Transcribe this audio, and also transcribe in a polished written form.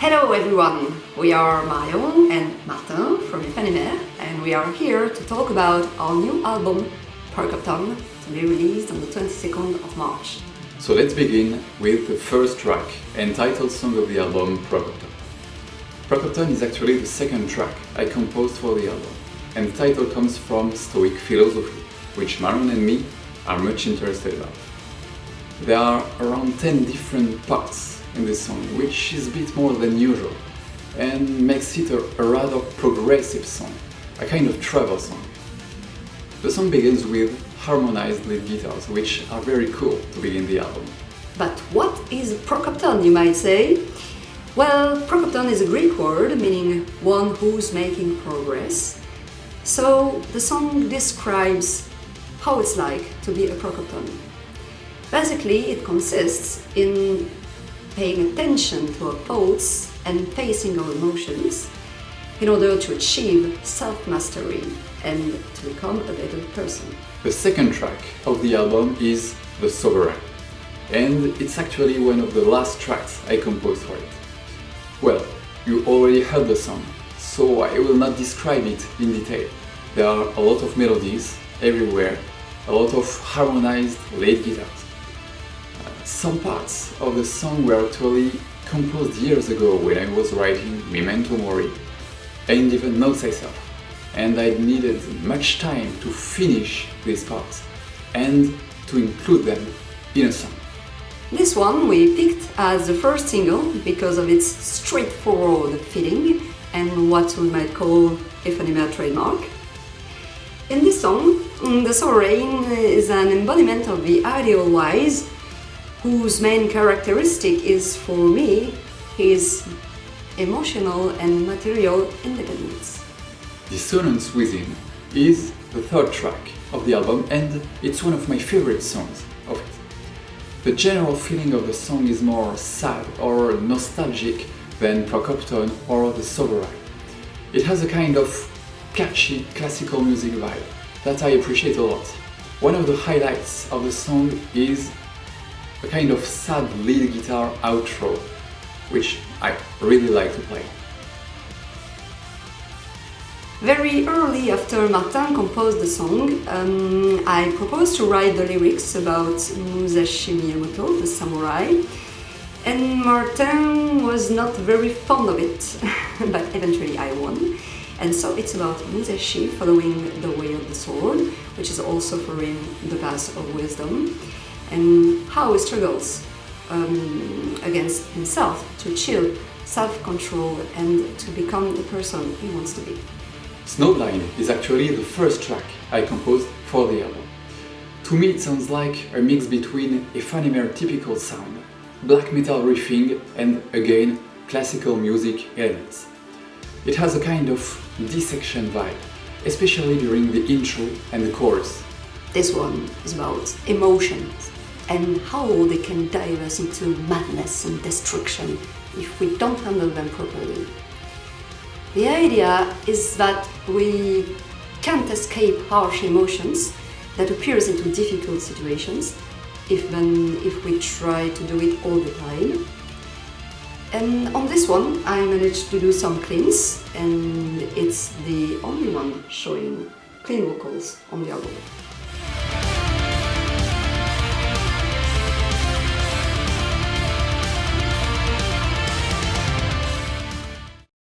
Hello everyone, we are Marion and Martin from Aephanemer, and we are here to talk about our new album Prokopton, to be released on the 22nd of March. So let's begin with the first track, entitled song of the album, Prokopton. Prokopton is actually the second track I composed for the album, and the title comes from Stoic philosophy, which Marion and me are much interested about. There are around 10 different parts in this song, which is a bit more than usual, and makes it a rather progressive song, a kind of travel song. The song begins with harmonized lead guitars, which are very cool to begin the album. But what is Prokopton, you might say? Well, Prokopton is a Greek word meaning one who's making progress. So the song describes how it's like to be a Prokopton. Basically, it consists in paying attention to our thoughts and facing our emotions in order to achieve self-mastery and to become a better person. The second track of the album is The Sovereign, and it's actually one of the last tracks I composed for it. Well, you already heard the song, so I will not describe it in detail. There are a lot of melodies everywhere, a lot of harmonized lead guitars. Some parts of the song were actually composed years ago when I was writing Memento Mori and even notes myself, and I needed much time to finish these parts and to include them in a song. This one we picked as the first single because of its straightforward feeling and what we might call Aephanemer trademark. In this song, the sovereign is an embodiment of the ideal wise, whose main characteristic is, for me, his emotional and material independence. Dissonance Within is the third track of the album, and it's one of my favorite songs of it. The general feeling of the song is more sad or nostalgic than Prokopton or The Sovereign. It has a kind of catchy classical music vibe that I appreciate a lot. One of the highlights of the song is a kind of sad lead guitar outro, which I really like to play. Very early after Martin composed the song, I proposed to write the lyrics about Musashi Miyamoto, the samurai, and Martin was not very fond of it, but eventually I won. And so it's about Musashi following the way of the sword, which is also for him the path of wisdom, and how he struggles against himself to achieve self-control and to become the person he wants to be. Snowblind is actually the first track I composed for the album. To me it sounds like a mix between Aephanemer typical sound, black metal riffing and, again, classical music elements. It has a kind of dissection vibe, especially during the intro and the chorus. This one is about emotions and how they can dive us into madness and destruction if we don't handle them properly. The idea is that we can't escape harsh emotions that appears into difficult situations, even if we try to do it all the time. And on this one I managed to do some cleans, and it's the only one showing clean vocals on the album.